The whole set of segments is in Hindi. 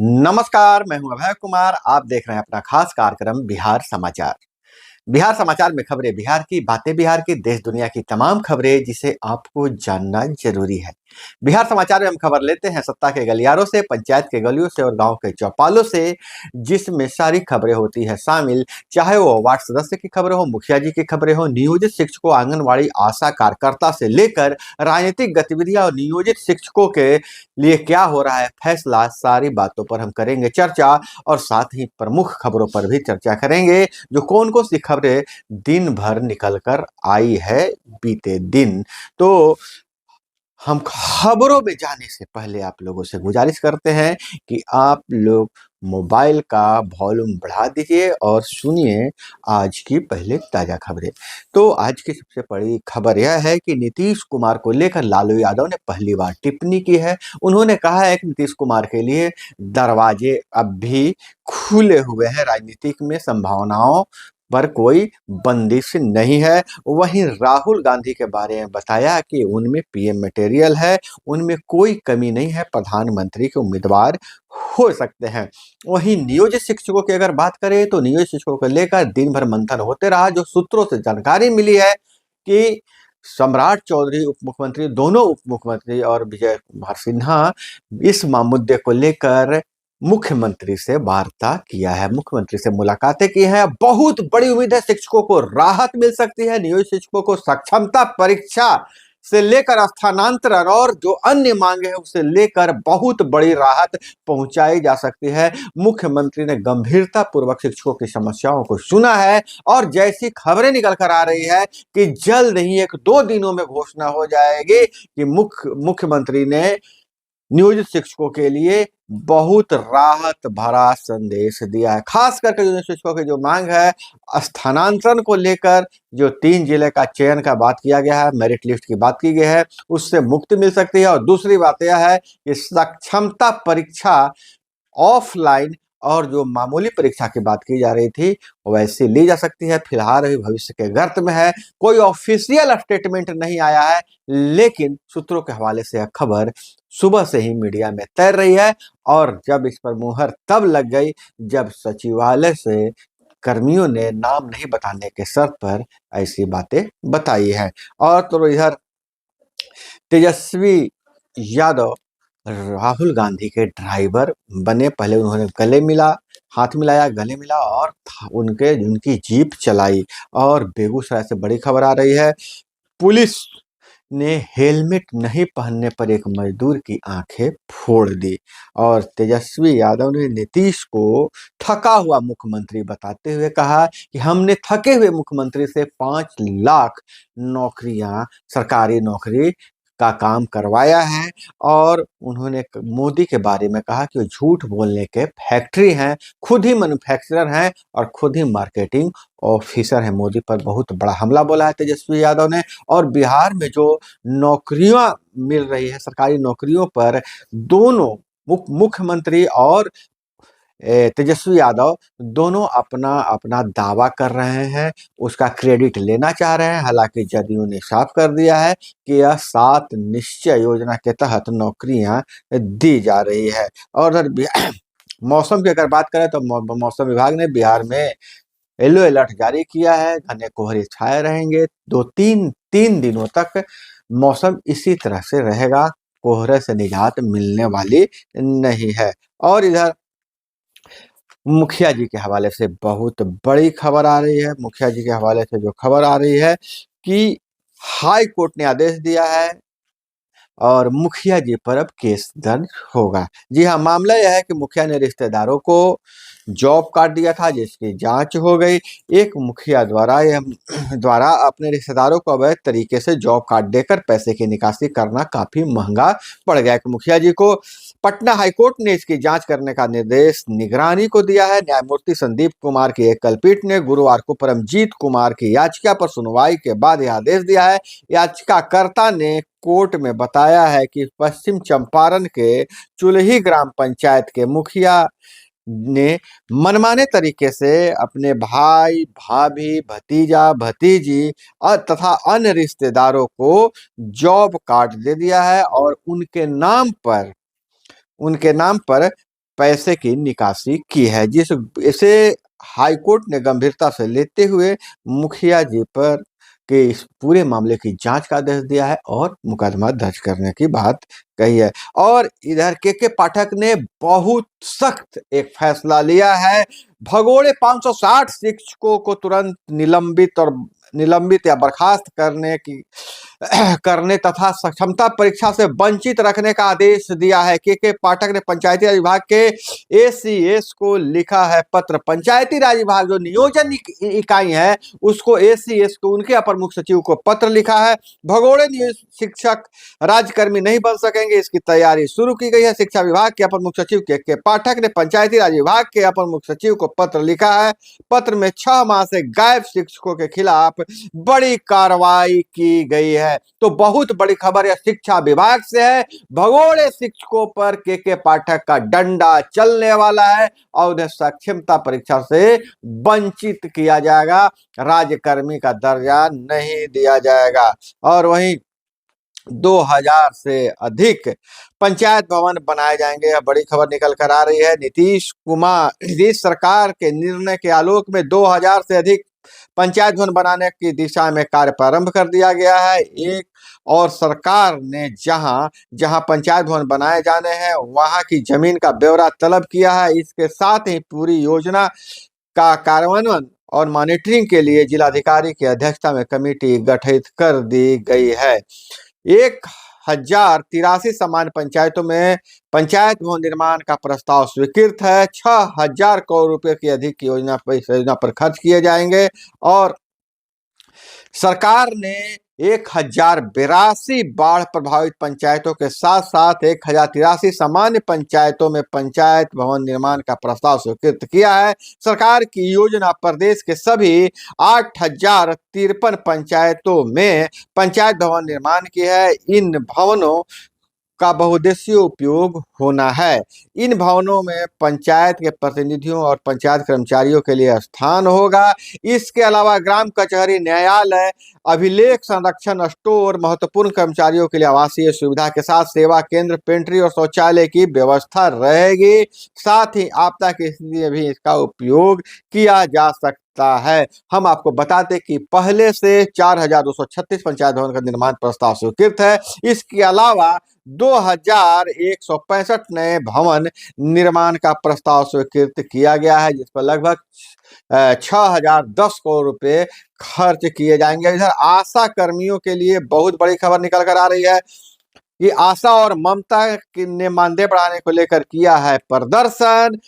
नमस्कार, मैं हूं अभय कुमार। आप देख रहे हैं अपना खास कार्यक्रम बिहार समाचार। बिहार समाचार में खबरें बिहार की, बातें बिहार की, देश दुनिया की तमाम खबरें जिसे आपको जानना जरूरी है। बिहार समाचार में हम खबर लेते हैं सत्ता के गलियारों से, पंचायत के गलियों से और गांव के चौपालों से, जिसमें सारी खबरें होती है शामिल। चाहे वो वार्ड सदस्य की खबरें हो, मुखिया जी की खबरें हो, नियोजित शिक्षकों, आंगनबाड़ी आशा कार्यकर्ता से लेकर राजनीतिक गतिविधियां और नियोजित शिक्षकों के लिए क्या हो रहा है फैसला, सारी बातों पर हम करेंगे चर्चा और साथ ही प्रमुख खबरों पर भी चर्चा करेंगे। जो कौन कौन सी खबरें दिन भर निकल कर आई है बीते दिन। तो हम खबरों में जाने से पहले आप लोगों से गुजारिश करते हैं कि आप लोग मोबाइल का वॉल्यूम बढ़ा दीजिए और सुनिए आज की पहले ताजा खबरें। तो आज की सबसे बड़ी खबर यह है कि नीतीश कुमार को लेकर लालू यादव ने पहली बार टिप्पणी की है। उन्होंने कहा है कि नीतीश कुमार के लिए दरवाजे अब भी खुले हुए हैं, राजनीतिक में संभावनाओं पर कोई बंदिश नहीं है। वहीं राहुल गांधी के बारे में बताया कि उनमें पीएम मटेरियल है, उनमें कोई कमी नहीं है, प्रधानमंत्री के उम्मीदवार हो सकते हैं। वहीं नियोजित शिक्षकों की अगर बात करें तो नियोजित शिक्षकों को लेकर दिन भर मंथन होते रहा। जो सूत्रों से जानकारी मिली है कि सम्राट चौधरी उप मुख्यमंत्री, दोनों उप मुख्यमंत्री और विजय कुमार सिन्हा इस मुद्दे को लेकर मुख्यमंत्री से वार्ता किया है, मुख्यमंत्री से मुलाकातें की हैं। बहुत बड़ी उम्मीद है शिक्षकों को राहत मिल सकती है। नियोजित शिक्षकों को सक्षमता परीक्षा से लेकर स्थानांतरण और जो अन्य मांगे हैं उसे लेकर बहुत बड़ी राहत पहुंचाई जा सकती है। मुख्यमंत्री ने गंभीरता पूर्वक शिक्षकों की समस्याओं को सुना है और जैसी खबरें निकल कर आ रही है कि जल्द ही 1-2 दिनों में घोषणा हो जाएगी कि मुख्यमंत्री ने नियोजित शिक्षकों के लिए बहुत राहत भरा संदेश दिया है। खास करके नियोजित शिक्षकों की जो मांग है स्थानांतरण को लेकर, जो 3 जिले का चयन का बात किया गया है, मेरिट लिस्ट की बात की गई है, उससे मुक्ति मिल सकती है। और दूसरी बात यह है कि सक्षमता परीक्षा ऑफलाइन और जो मामूली परीक्षा की बात की जा रही थी वैसे ली जा सकती है। फिलहाल अभी भविष्य के गर्त में है, कोई ऑफिशियल स्टेटमेंट नहीं आया है, लेकिन सूत्रों के हवाले से यह खबर सुबह से ही मीडिया में तैर रही है। और जब इस पर मुहर तब लग गई जब सचिवालय से कर्मियों ने नाम नहीं बताने के शर्त पर ऐसी बातें बताई हैं। और तो इधर तेजस्वी यादव राहुल गांधी के ड्राइवर बने। पहले उन्होंने गले मिला, हाथ मिलाया, गले मिला और उनकी जीप चलाई। और बेगूसराय से बड़ी खबर आ रही है, पुलिस ने हेलमेट नहीं पहनने पर एक मजदूर की आंखें फोड़ दी। और तेजस्वी यादव ने नीतीश को थका हुआ मुख्यमंत्री बताते हुए कहा कि हमने थके हुए मुख्यमंत्री से 5 लाख नौकरियां, सरकारी नौकरी का काम करवाया है। और उन्होंने मोदी के बारे में कहा कि वो झूठ बोलने के फैक्ट्री हैं, खुद ही मैन्युफैक्चरर हैं और खुद ही मार्केटिंग ऑफिसर हैं। मोदी पर बहुत बड़ा हमला बोला है तेजस्वी यादव ने। और बिहार में जो नौकरियां मिल रही है, सरकारी नौकरियों पर दोनों मुख्यमंत्री और तेजस्वी यादव दोनों अपना अपना दावा कर रहे हैं, उसका क्रेडिट लेना चाह रहे हैं। हालांकि जदयू ने साफ कर दिया है कि यह 7 निश्चय योजना के तहत नौकरियां दी जा रही है। और मौसम की अगर बात करें तो मौसम विभाग ने बिहार में येलो अलर्ट जारी किया है, घने कोहरे छाए रहेंगे। 3 दिनों तक मौसम इसी तरह से रहेगा, कोहरे से निजात मिलने वाली नहीं है। और इधर मुखिया जी के हवाले से बहुत बड़ी खबर आ रही है। मुखिया जी के हवाले से जो खबर आ रही है कि हाई कोर्ट ने आदेश दिया है और मुखिया जी पर अब केस दर्ज होगा। जी हाँ, मामला यह है कि मुखिया ने रिश्तेदारों को जॉब कार्ड दिया था जिसकी जांच हो गई। एक मुखिया द्वारा अपने रिश्तेदारों को अवैध तरीके से जॉब कार्ड देकर पैसे की निकासी करना काफी महंगा पड़ गया। एक मुखिया जी को पटना हाईकोर्ट ने इसकी जांच करने का निर्देश निगरानी को दिया है। न्यायमूर्ति संदीप कुमार की एकल पीठ ने गुरुवार को परमजीत कुमार की याचिका पर सुनवाई के बाद यह आदेश दिया है। याचिकाकर्ता ने कोर्ट में बताया है कि पश्चिम चंपारण के चुल्ही ग्राम पंचायत के मुखिया ने मनमाने तरीके से अपने भाई, भाभी, भतीजा, भतीजी और तथा अन्य रिश्तेदारों को जॉब कार्ड दे दिया है और उनके नाम पर पैसे की निकासी की है, जिस इसे हाईकोर्ट ने गंभीरता से लेते हुए मुखिया जी पर के इस पूरे मामले की जांच का आदेश दिया है और मुकदमा दर्ज करने की बात कही है। और इधर के पाठक ने बहुत सख्त एक फैसला लिया है। भगोड़े 560 शिक्षकों को तुरंत निलंबित या बर्खास्त करने तथा क्षमता परीक्षा से वंचित रखने का आदेश दिया है। के पाठक ने पंचायती राज विभाग के एसीएस को लिखा है पत्र। पंचायती राज विभाग जो नियोजन इकाई है उसको एसीएस को उनके अपर मुख्य सचिव को पत्र लिखा है। भगोड़े शिक्षक राज्यकर्मी नहीं बन सकेंगे, इसकी तैयारी शुरू की गई है। शिक्षा विभाग के अपर मुख्य सचिव के पाठक ने पंचायती राज विभाग के अपर मुख्य सचिव को पत्र लिखा है। पत्र में 6 माह से गायब शिक्षकों के खिलाफ बड़ी कार्रवाई की गई है। तो बहुत बड़ी खबर यह शिक्षा विभाग से है। भगोड़े शिक्षकों पर के पाठक का डंडा चलने वाला है और उन्हें सक्षमता परीक्षा से वंचित किया जाएगा, राज्यकर्मी का दर्जा नहीं दिया जाएगा। और वहीं 2000 से अधिक पंचायत भवन बनाए जाएंगे, यह बड़ी खबर निकल कर आ रही है। नीतीश सरकार के निर्णय के आलोक में 2000 से अधिक पंचायत भवन बनाने की दिशा में कार्य प्रारंभ कर दिया गया है। एक और सरकार ने जहां जहां पंचायत भवन बनाए जाने हैं वहां की जमीन का ब्यौरा तलब किया है। इसके साथ ही पूरी योजना का कार्यान्वयन और मॉनिटरिंग के लिए जिलाधिकारी की अध्यक्षता में कमेटी गठित कर दी गई है। 1083 सामान्य पंचायतों में पंचायत भवन निर्माण का प्रस्ताव स्वीकृत है। 6000 करोड़ रुपए की अधिक की योजना पर खर्च किए जाएंगे और सरकार ने 1082 बाढ़ प्रभावित पंचायतों के साथ साथ 1083 सामान्य पंचायतों में पंचायत भवन निर्माण का प्रस्ताव स्वीकृत किया है। सरकार की योजना प्रदेश के सभी 8053 पंचायतों में पंचायत भवन निर्माण की है। इन भवनों का बहुउद्देशीय उपयोग होना है। इन भवनों में पंचायत के प्रतिनिधियों और पंचायत कर्मचारियों के लिए स्थान होगा। इसके अलावा ग्राम कचहरी, न्यायालय, अभिलेख संरक्षण स्टोर, महत्वपूर्ण कर्मचारियों के लिए आवासीय सुविधा के साथ सेवा केंद्र, पेंट्री और शौचालय की व्यवस्था रहेगी। साथ ही आपदा की स्थिति में भी इसका उपयोग किया जा सकता है। हम आपको बताते कि पहले से 4236 पंचायत भवन का निर्माण प्रस्ताव स्वीकृत है। इसके अलावा 2165 नए भवन निर्माण का प्रस्ताव स्वीकृत किया गया है, जिस पर लगभग 6010 करोड़ रुपए खर्च किए जाएंगे। इधर आशा कर्मियों के लिए बहुत बड़ी खबर निकल कर आ रही है कि आशा और ममता ने मानदेय बढ़ाने को लेकर किया है प्रदर्शन।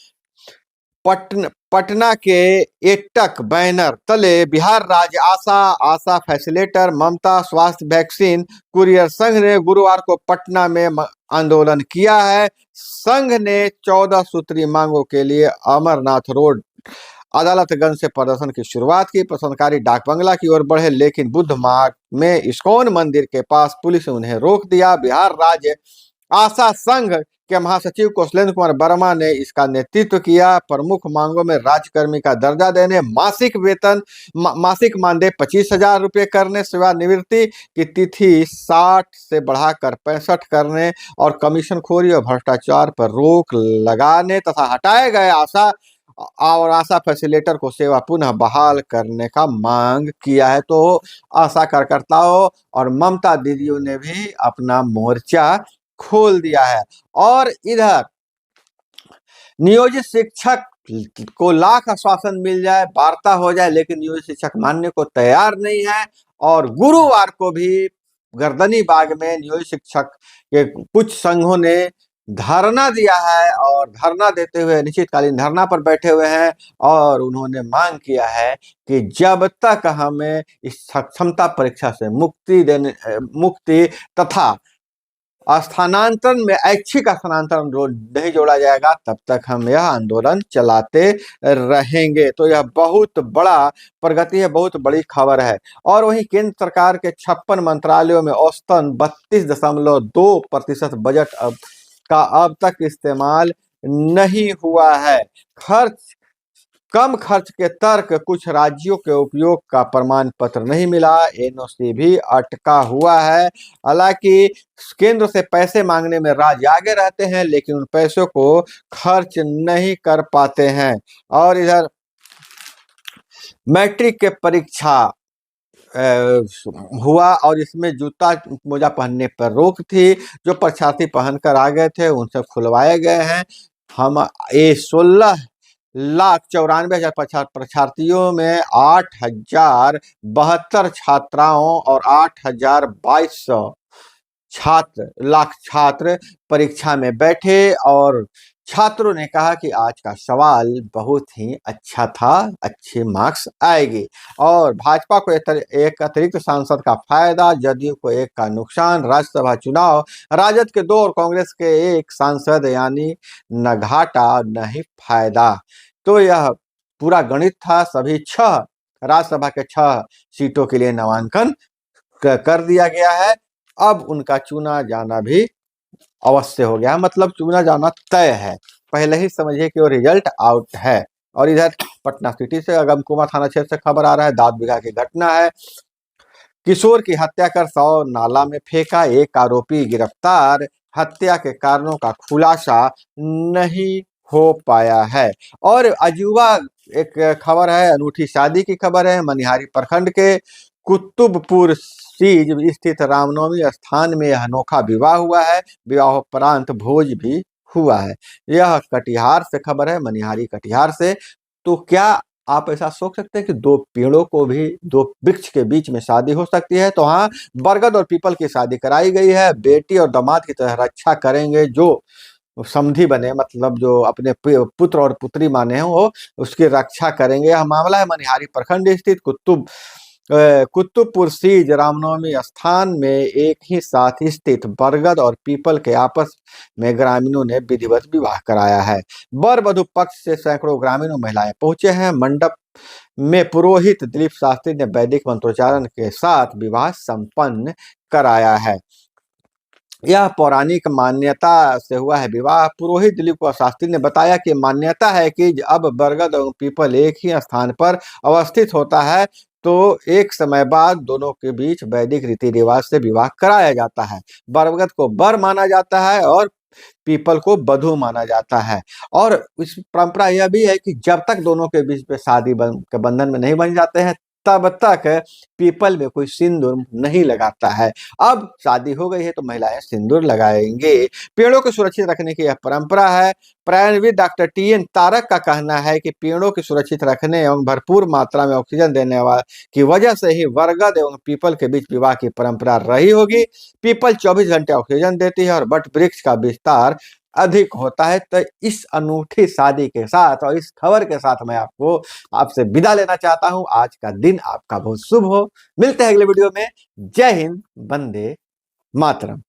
पटना के एटक बैनर तले बिहार राज्य आशा फैसिलेटर, ममता स्वास्थ्य वैक्सीन कुरियर संघ ने गुरुवार को पटना में आंदोलन किया है। संघ ने 14 सूत्री मांगों के लिए अमरनाथ रोड अदालतगंज से प्रदर्शन की शुरुआत की। प्रदर्शनकारी डाक बंगला की ओर बढ़े, लेकिन बुद्ध मार्ग में इस्कॉन मंदिर के पास पुलिस ने उन्हें रोक दिया। बिहार राज्य आशा संघ के महासचिव कौशलेंद्र कुमार वर्मा ने इसका नेतृत्व किया। प्रमुख मांगों में राज्यकर्मी का दर्जा देने, मासिक मानदेय 25,000 रुपये करने, सेवानिवृत्ति की तिथि 60 से बढ़ाकर 65 करने और कमीशनखोरी और भ्रष्टाचार पर रोक लगाने तथा हटाए गए आशा फैसिलेटर को सेवा पुनः बहाल करने का मांग किया है। तो आशा कार्यकर्ताओं और ममता दीदियों ने भी अपना मोर्चा खोल दिया है। और इधर नियोजित शिक्षक को लाख आश्वासन मिल जाए, वार्ता हो जाए, लेकिन नियोजित शिक्षक मानने को तैयार नहीं है। और गुरुवार को भी गर्दनी बाग में नियोजित शिक्षक के कुछ संघों ने धरना दिया है और धरना देते हुए अनिश्चितकालीन धरना पर बैठे हुए हैं और उन्होंने मांग किया है कि जब तक हमें इस सक्षमता परीक्षा से मुक्ति तथा स्थानांतरण में ऐच्छिक स्थानांतरण नहीं जोड़ा जाएगा, तब तक हम यह आंदोलन चलाते रहेंगे। तो यह बहुत बड़ा प्रगति है, बहुत बड़ी खबर है। और वहीं केंद्र सरकार के 56 मंत्रालयों में औसतन 32.2% बजट अब तक इस्तेमाल नहीं हुआ है। खर्च कम खर्च के तर्क, कुछ राज्यों के उपयोग का प्रमाण पत्र नहीं मिला, एनओसी भी अटका हुआ है। हालांकि केंद्र से पैसे मांगने में राज्य आगे रहते हैं, लेकिन उन पैसों को खर्च नहीं कर पाते हैं। और इधर मैट्रिक के परीक्षा हुआ और इसमें जूता मोजा पहनने पर रोक थी। जो परीक्षार्थी पहनकर आ गए थे उनसे खुलवाए गए हैं। हम ये 16,94,000 परीक्षार्थियों में 8,072 छात्राओं और 8,22 छात्र परीक्षा में बैठे और छात्रों ने कहा कि आज का सवाल बहुत ही अच्छा था, अच्छे मार्क्स आएंगे। और भाजपा को एक अतिरिक्त सांसद का फायदा, जदयू को एक का नुकसान। राज्यसभा चुनाव, राजद के 2 और कांग्रेस के 1 सांसद, यानी न घाटा न ही फायदा। तो यह पूरा गणित था। सभी 6 राज्यसभा के 6 सीटों के लिए नामांकन कर दिया गया है। अब उनका चुना जाना भी अवश्य हो गया, मतलब चुना जाना तय है। पहले ही समझिए कि वो रिजल्ट आउट है। और इधर पटना सिटी से अगमकुआं थाना क्षेत्र से खबर आ रहा है। दांत बिघा की घटना है। किशोर की हत्या कर 100 नाला में फेंका, 1 आरोपी गिरफ्तार। हत्या के कारणों का खुलासा नहीं हो पाया है। और अजूबा एक खबर है, अनूठी शादी की खबर है। मनिहारी प्रखंड के कुतुबपुर सीज स्थित रामनवमी स्थान में अनोखा विवाह हुआ है। विवाहोपरांत भोज भी हुआ है। यह कटिहार से खबर है, मनिहारी कटिहार से। तो क्या आप ऐसा सोच सकते हैं कि 2 पेड़ों को भी, 2 वृक्ष के बीच में शादी हो सकती है? तो हाँ, बरगद और पीपल की शादी कराई गई है। बेटी और दामाद की तरह रक्षा करेंगे जो समधी बने, मतलब जो अपने पुत्र और पुत्री माने हैं, वो उसकी रक्षा करेंगे। यह मामला है मनिहारी प्रखंड स्थित कुतुबपुर सीज रामनवमी स्थान में एक ही साथ स्थित बरगद और पीपल के आपस में ग्रामीणों ने विधिवत विवाह कराया है। वर वधु पक्ष से सैकड़ों ग्रामीण और महिलाएं पहुंचे हैं। मंडप में पुरोहित दिलीप शास्त्री ने वैदिक मंत्रोच्चारण के साथ विवाह संपन्न कराया है। यह पौराणिक मान्यता से हुआ है विवाह। पुरोहित दिलीप कुमार शास्त्री ने बताया कि मान्यता है कि अब बरगद और पीपल एक ही स्थान पर अवस्थित होता है, तो एक समय बाद दोनों के बीच वैदिक रीति रिवाज से विवाह कराया जाता है। बरगद को वर माना जाता है और पीपल को बधू माना जाता है। और इस परंपरा यह भी है कि जब तक दोनों के बीच में शादी के बंधन में नहीं बन जाते हैं, तब तक पीपल में कोई सिंदूर नहीं लगाता है। अब शादी हो गई है तो महिलाएं सिंदूर लगाएंगे। पेड़ों को सुरक्षित रखने की यह परंपरा है। पर्यावरणविद डॉक्टर टी.एन. तारक का कहना है कि पेड़ों की सुरक्षित रखने एवं भरपूर मात्रा में ऑक्सीजन देने की वजह से ही बरगद एवं पीपल के बीच विवाह की परंपरा रही होगी। पीपल 24 घंटे ऑक्सीजन देती है और वट वृक्ष का विस्तार अधिक होता है। तो इस अनूठी शादी के साथ और इस खबर के साथ मैं आपसे विदा लेना चाहता हूं। आज का दिन आपका बहुत शुभ हो। मिलते हैं अगले वीडियो में। जय हिंद, वंदे मातरम।